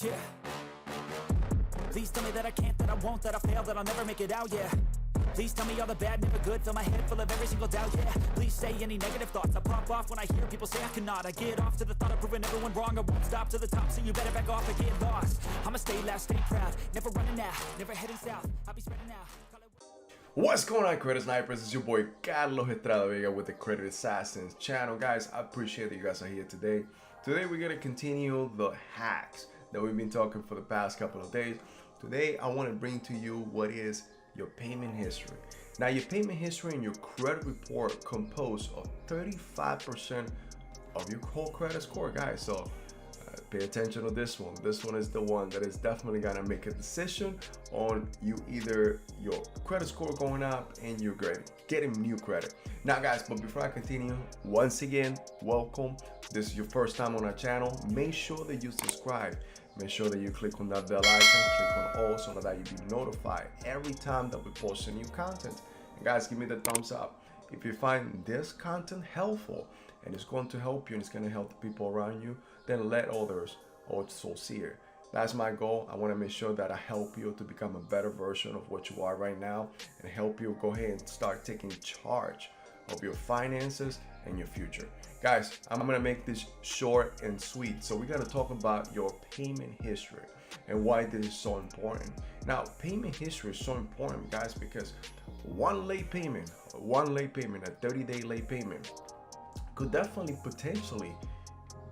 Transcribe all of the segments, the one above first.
Yeah. Please tell me that I can't, that I won't, that I fail, that I'll never make it out, yeah. Please tell me all the bad, never good, fill my head full of every single doubt, yeah. Please say any negative thoughts, I pop off when I hear people say I cannot. I get off to the thought of proving everyone wrong, I won't stop to the top, so you better back off and get lost. I'ma stay loud, stay proud, never running out, never heading south, I'll be spreading out. What's going on, Credit Snipers? It's your boy Carlos Estrada Vega with the Credit Assassins channel. Guys, I appreciate that you guys are here today. Today we're gonna continue the hacks that we've been talking for the past couple of days. Today I want to bring to you what is your payment history. Now, your payment history and your credit report compose of 35% of your whole credit score, guys. So pay attention to this one. This one is the one that is definitely gonna make a decision on you, either your credit score going up and you're getting new credit. Now guys, but before I continue, once again, welcome. This is your first time on our channel. Make sure that you subscribe. Make sure that you click on that bell icon, click on all, so that you be notified every time that we post a new content. And guys, give me the thumbs up if you find this content helpful and it's going to help you and it's going to help the people around you. Then let others also see it. That's my goal. I want to make sure that I help you to become a better version of what you are right now and help you go ahead and start taking charge of your finances and your future. Guys, I'm gonna make this short and sweet. So we gotta talk about your payment history and why this is so important. Now, payment history is so important, guys, because one late payment, a 30-day late payment could definitely potentially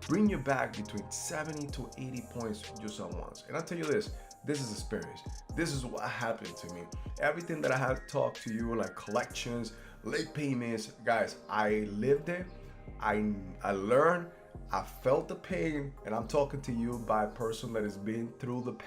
bring you back between 70 to 80 points just at once. And I'll tell you this is experience. This is what happened to me. Everything that I have talked to you, like collections, late payments, guys, I lived it. I learned, I felt the pain, and I'm talking to you by a person that has been through that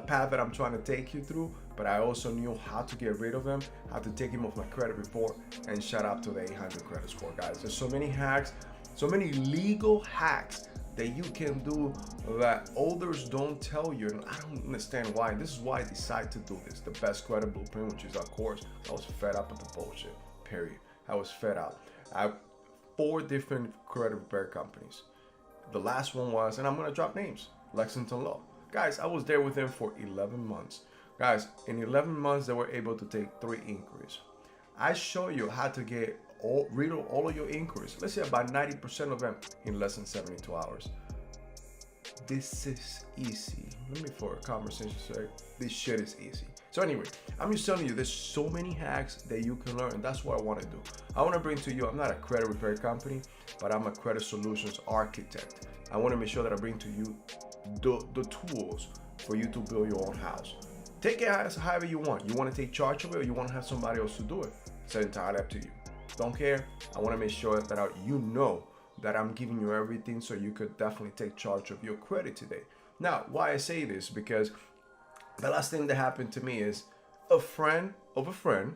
path that I'm trying to take you through. But I also knew how to get rid of him, how to take him off my credit report, and shout out to the 800 credit score, guys. There's so many hacks, so many legal hacks that you can do that others don't tell you, and I don't understand why. This is why I decided to do this. The best credit blueprint, which is, of course, I was fed up with the bullshit, period. I was fed up. I have 4 different credit repair companies. The last one was, and I'm gonna drop names, Lexington Law. Guys, I was there with them for 11 months. Guys, in 11 months, they were able to take 3 inquiries. I show you how to get rid of all of your inquiries. Let's say about 90% of them in less than 72 hours. This is easy. Let me, for a conversation sake, this shit is easy. So anyway, I'm just telling you, there's so many hacks that you can learn, and that's what I want to do. I want to bring to you, I'm not a credit repair company, but I'm a credit solutions architect. I want to make sure that I bring to you the tools for you to build your own house. Take it as however you want. You want to take charge of it, or you want to have somebody else to do it. It's entirely up to you. Don't care. I want to make sure that you know that I'm giving you everything so you could definitely take charge of your credit today. Now, why I say this, because the last thing that happened to me is a friend of a friend,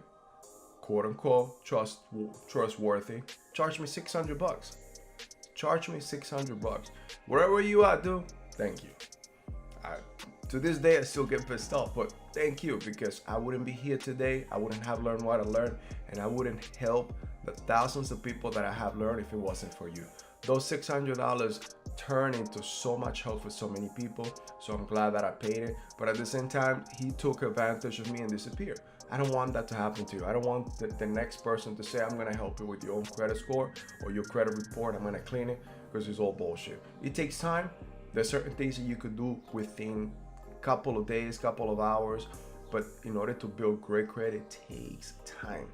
quote unquote trustworthy, charged me $600. Charge me $600. Wherever you are, dude, thank you. To this day, I still get pissed off, but thank you, because I wouldn't be here today. I wouldn't have learned what I learned, and I wouldn't help the thousands of people that I have learned if it wasn't for you. Those $600 turned into so much help for so many people, so I'm glad that I paid it. But at the same time, he took advantage of me and disappeared. I don't want that to happen to you. I don't want the next person to say, I'm gonna help you with your own credit score or your credit report, I'm gonna clean it, because it's all bullshit. It takes time. There's certain things that you could do within a couple of days, couple of hours, but in order to build great credit, it takes time.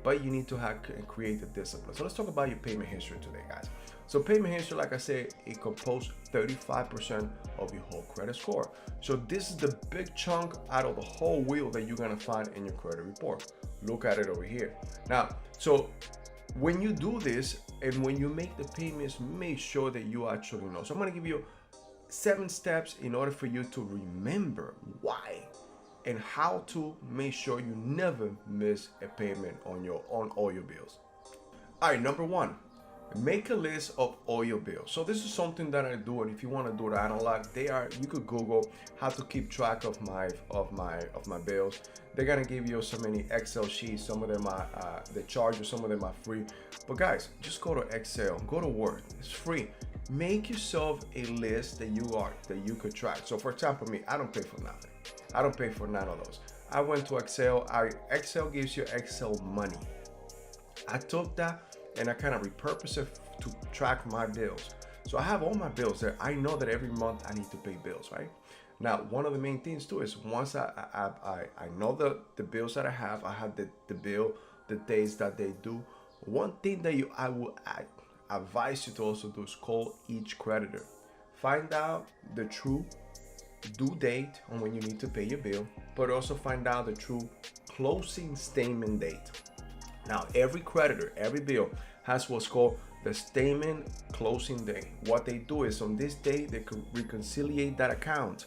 But you need to have and create the discipline. So let's talk about your payment history today, guys. So payment history, like I said, it composes 35% of your whole credit score. So this is the big chunk out of the whole wheel that you're gonna find in your credit report. Look at it over here. Now, so when you do this and when you make the payments, make sure that you actually know. So I'm gonna give you 7 steps in order for you to remember why and how to make sure you never miss a payment on all your bills. All right, number 1, make a list of all your bills. So this is something that I do, and if you want to do the analog, you could Google how to keep track of my bills. They're gonna give you so many Excel sheets. Some of them are they charge you, some of them are free. But guys, just go to Excel, go to Word. It's free. Make yourself a list that you could track. So for example, me, I don't pay for nothing. I don't pay for none of those. I went to Excel. Excel gives you Excel money. I took that and I kind of repurposed it to track my bills. So I have all my bills there. I know that every month I need to pay bills, right? Now, one of the main things too is once I know the bills that I have the bill, the days that they do. One thing that I would advise you to also do is call each creditor. Find out the true due date on when you need to pay your bill, but also find out the true closing statement date. Now, every creditor, every bill has what's called the statement closing day. What they do is on this day, they can reconcile that account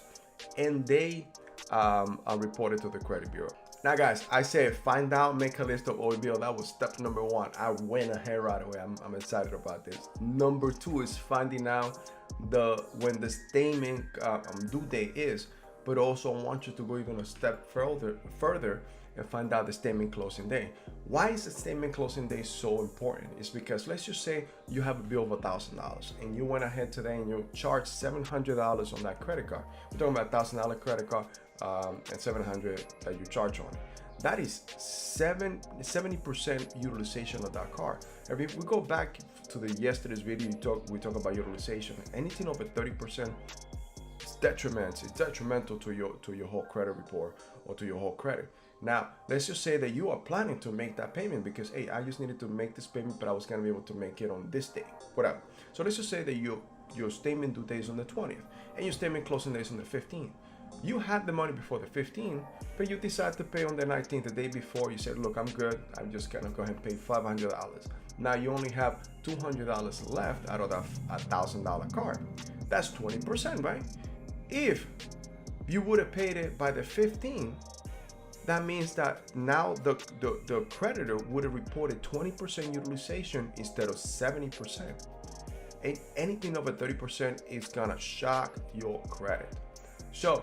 and they report it to the credit bureau. Now guys, I said find out, make a list of all your bills. That was step number 1. I went ahead right away. I'm excited about this. Number 2 is finding out when the statement due date is, but also I want you to go even a step further and find out the statement closing day. Why is the statement closing day so important? It's because let's just say you have a bill of $1,000 and you went ahead today and you charged $700 on that credit card. We're talking about $1,000 credit card and $700 that you charge on it. That is 70% utilization of that card. If we go back to yesterday's video, we talk about utilization. Anything over 30%, it's detrimental to your whole credit report or to your whole credit. Now, let's just say that you are planning to make that payment because, hey, I just needed to make this payment, but I was going to be able to make it on this day, whatever. So let's just say that your statement due date is on the 20th and your statement closing day is on the 15th. You had the money before the 15th, but you decided to pay on the 19th, the day before. You said, look, I'm good. I'm just going to go ahead and pay $500. Now you only have $200 left out of that $1,000 card. That's 20%, right? If you would have paid it by the 15th, that means that now the creditor would have reported 20% utilization instead of 70%. And anything over 30% is gonna shock your credit. So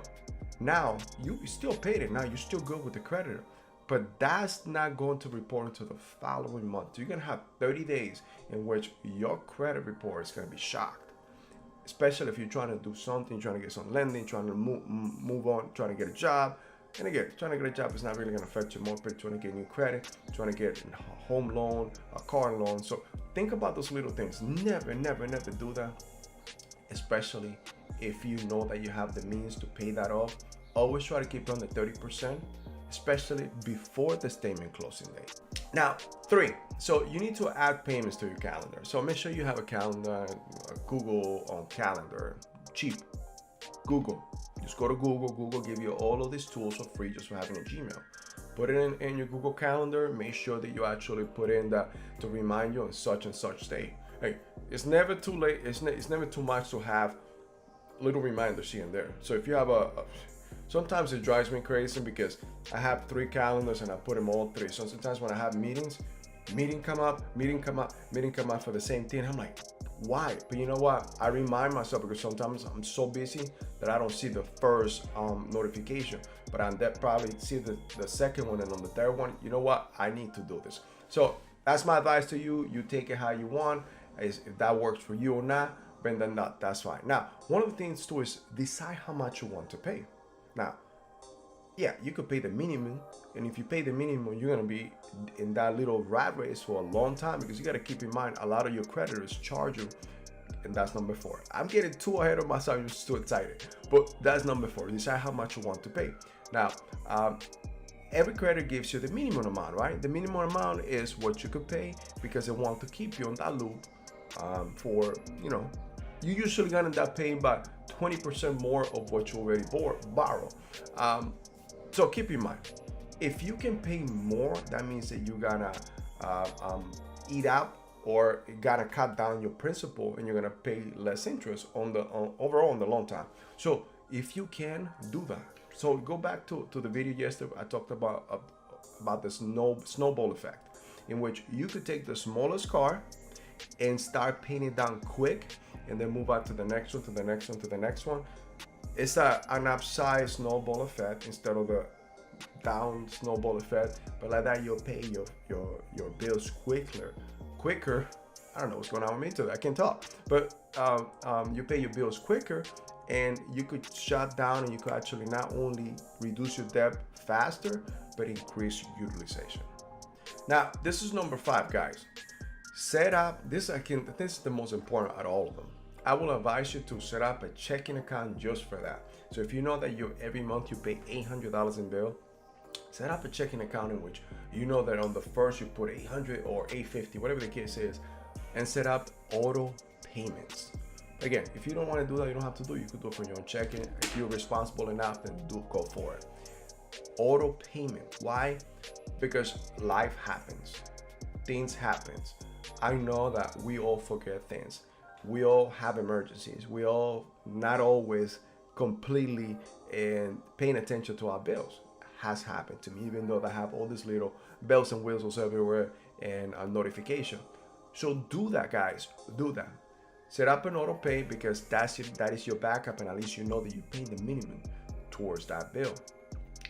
now you still paid it. Now you're still good with the creditor, but that's not going to report until the following month. You're gonna have 30 days in which your credit report is gonna be shocked. Especially if you're trying to do something, trying to get some lending, trying to move on, trying to get a job. And again, trying to get a job is not really going to affect your mortgage. Trying to get new credit, trying to get a home loan, a car loan. So think about those little things. Never do that, especially if you know that you have the means to pay that off. Always try to keep it under 30%, especially before the statement closing date. Now, 3, so you need to add payments to your calendar. So make sure you have a calendar, Google on calendar, cheap. Google. Just go to Google. Google give you all of these tools for free just for having a Gmail. Put it in your Google Calendar. Make sure that you actually put in that to remind you on such and such day. Hey, it's never too late. It's never too much to have little reminders here and there. So if you have sometimes it drives me crazy because I have 3 calendars and I put them all 3. So sometimes when I have meeting come up for the same thing, I'm like, why? But you know what? I remind myself because sometimes I'm so busy that I don't see the first notification, but I probably see the second one, and on the third one, you know what? I need to do this. So that's my advice to you. You take it how you want. If that works for you or not, then that's fine. Now, one of the things too is decide how much you want to pay. Now, yeah, you could pay the minimum, and if you pay the minimum, you're gonna be in that little rat race for a long time because you gotta keep in mind a lot of your creditors charge you, and that's number 4. I'm getting too ahead of myself, I'm just too excited, but that's number 4. Decide how much you want to pay. Now, every creditor gives you the minimum amount, right? The minimum amount is what you could pay because they want to keep you on that loop for, you usually gonna end up paying about 20% more of what you already borrow. So keep in mind, if you can pay more, that means that you're gonna eat out or gotta cut down your principal, and you're gonna pay less interest overall on the long time. So if you can do that, so go back to the video yesterday. I talked about the snowball effect, in which you could take the smallest car and start paying it down quick, and then move on to the next one, to the next one, to the next one. It's an upside snowball effect instead of the down snowball effect. But like that, you'll pay your bills quicker. I don't know what's going on with me today. I can't talk. But you pay your bills quicker, and you could shut down, and you could actually not only reduce your debt faster, but increase utilization. Now, this is number 5, guys. Set up this. This is the most important out of all of them. I will advise you to set up a checking account just for that. So if you know that every month you pay $800 in bill, set up a checking account in which you know that on the first you put 800 or 850, whatever the case is, and set up auto payments. Again, if you don't want to do that, you don't have to do it. You could do it from your own checking. If you're responsible enough, then go for it. Auto payment. Why? Because life happens. Things happen. I know that we all forget things. We all have emergencies. We all not always completely and paying attention to our bills. Has happened to me, even though I have all these little bells and whistles everywhere and a notification. So do that, guys. Do that. Set up an auto pay, because that is your backup, and at least you know that you pay the minimum towards that bill.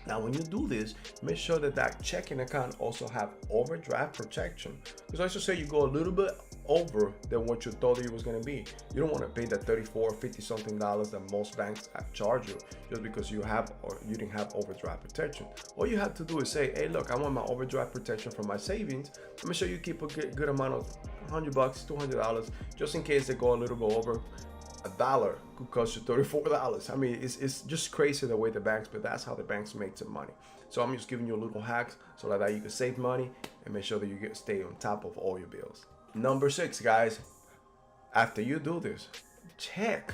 Now, when you do this, make sure that checking account also have overdraft protection. Because I should say you go a little bit over than what you thought it was going to be. You don't want to pay that $34, $50 something that most banks charge you just because you didn't have overdraft protection. All you have to do is say, hey, look, I want my overdraft protection from my savings. Let me show you keep a good amount of $100, $200, just in case they go a little bit over. $1 could cost you $34. I mean, it's just crazy the way the banks, but that's how the banks make some money. So I'm just giving you a little hacks so that you can save money and make sure that you stay on top of all your bills. Number 6, guys, after you do this, check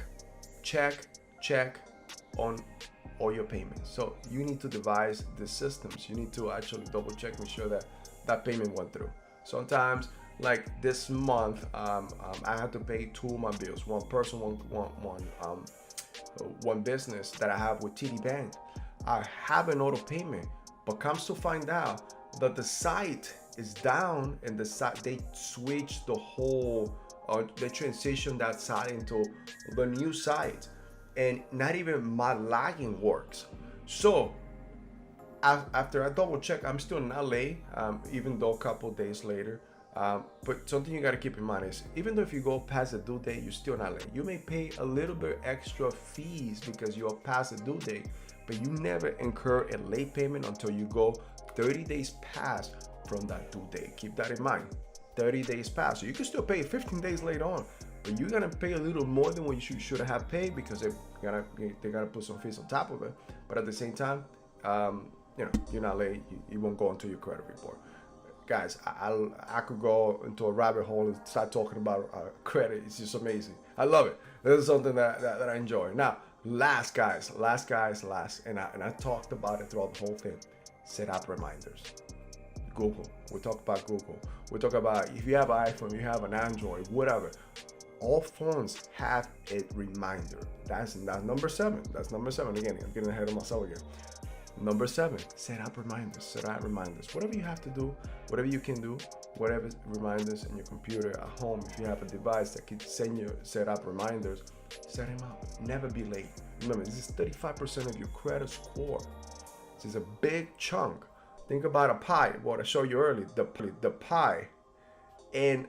on all your payments. So you need to devise the systems. You need to actually double check, make sure that payment went through. Sometimes, like this month, I had to pay 2 of my bills. One person, one business that I have with TD Bank. I have an auto payment, but comes to find out that the site is down, and they switched the whole, they transitioned that site into the new site, and not even my login works. So after I double check, I'm still not late, even though a couple days later. But something you got to keep in mind is, even though if you go past the due date, you're still not late. You may pay a little bit extra fees because you're past the due date, but you never incur a late payment until you go 30 days past from that due date. Keep that in mind. 30 days past. So you can still pay 15 days later on, but you're gonna pay a little more than what you should have paid, because they're gonna put some fees on top of it. But at the same time, you're not late. You won't go into your credit report. Guys, I could go into a rabbit hole and start talking about credit. It's just amazing. I love it. This is something that I enjoy. Now, last, and I talked about it throughout the whole thing. Set up reminders. Google. We talk about Google. We talk about, if you have an iPhone, you have an Android, whatever. All phones have a reminder. That's number 7. That's number 7. Again, I'm getting ahead of myself again. Number 7, set up reminders. Set up reminders. Whatever you have to do, whatever you can do, whatever reminders in your computer at home. If you have a device that can set up reminders, set them up. Never be late. Remember, this is 35% of your credit score. This is a big chunk. Think about a pie. What I showed you earlier, the pie, and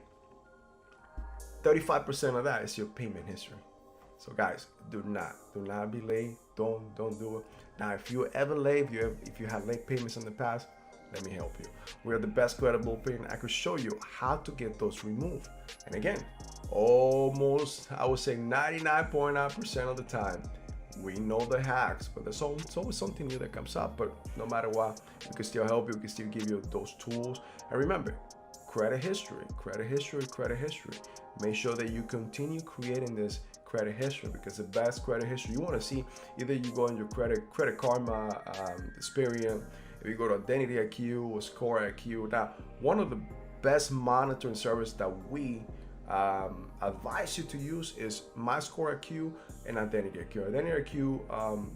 35% of that is your payment history. So guys, do not be late. Don't do it. Now, if you're ever late, if you have late payments in the past, let me help you. We are the best credible payment. I could show you how to get those removed. And again, almost, I would say 99.9% of the time, we know the hacks, but there's always something new that comes up. But no matter what, we can still help you. We can still give you those tools. And remember, credit history. Make sure that you continue creating this credit history, because the best credit history you want to see, either you go on your credit karma, Experian, if you go to Identity IQ or Score IQ. Now, one of the best monitoring service that we advise you to use is My Score IQ and Identity IQ. Identity IQ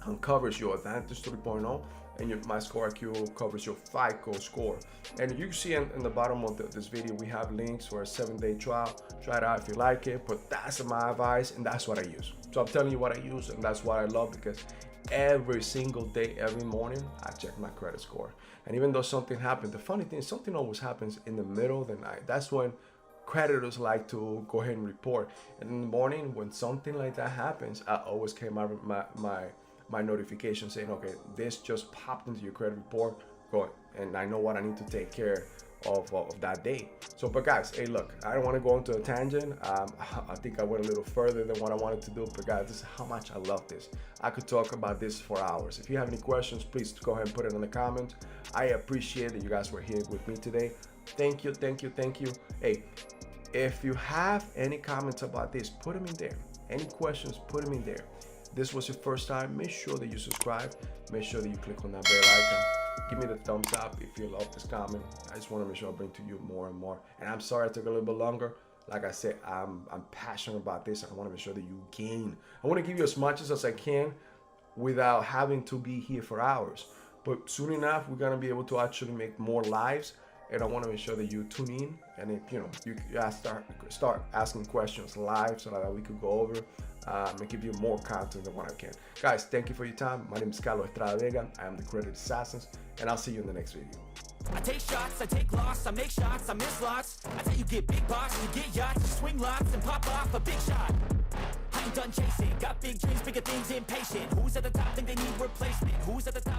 uncovers your Advantage 3.0, and my score IQ covers your FICO score. And you can see in the bottom of this video, we have links for a 7-day trial. Try it out if you like it, but that's my advice, and that's what I use. So I'm telling you what I use, and that's what I love, because every single day, every morning, I check my credit score. And even though something happened, the funny thing is something always happens in the middle of the night. That's when creditors like to go ahead and report. And in the morning, when something like that happens, I always get my notification saying, okay, this just popped into your credit report, go, and I know what I need to take care of that day. So, but guys, hey, look, I don't want to go into a tangent. I think I went a little further than what I wanted to do, but guys, this is how much I love this. I could talk about this for hours. If you have any questions, please go ahead and put it in the comments. I appreciate that you guys were here with me today. Thank you, thank you, thank you. Hey, if you have any comments about this, put them in there. Any questions, put them in there. This was your first time, make sure that you subscribe. Make sure that you click on that bell icon. Give me the thumbs up if you love this comment. I just want to make sure I bring to you more and more. And I'm sorry it took a little bit longer. Like I said, I'm passionate about this. I want to make sure that you gain. I want to give you as much as I can without having to be here for hours. But soon enough, we're going to be able to actually make more lives. And I want to make sure that you tune in, and if you start asking questions live, so that we could go over and give you more content than what I can. Guys, thank you for your time. My name is Carlos Estrada Vega. I am the Credit Assassins, and I'll see you in the next video. I take shots, I take loss, I make shots, I miss lots. That's how you get big box, you get yachts, you swing lots and pop off a big shot. I ain't done chasing, got big dreams, bigger things, impatient. Who's at the top think they need replacement? Who's at the top?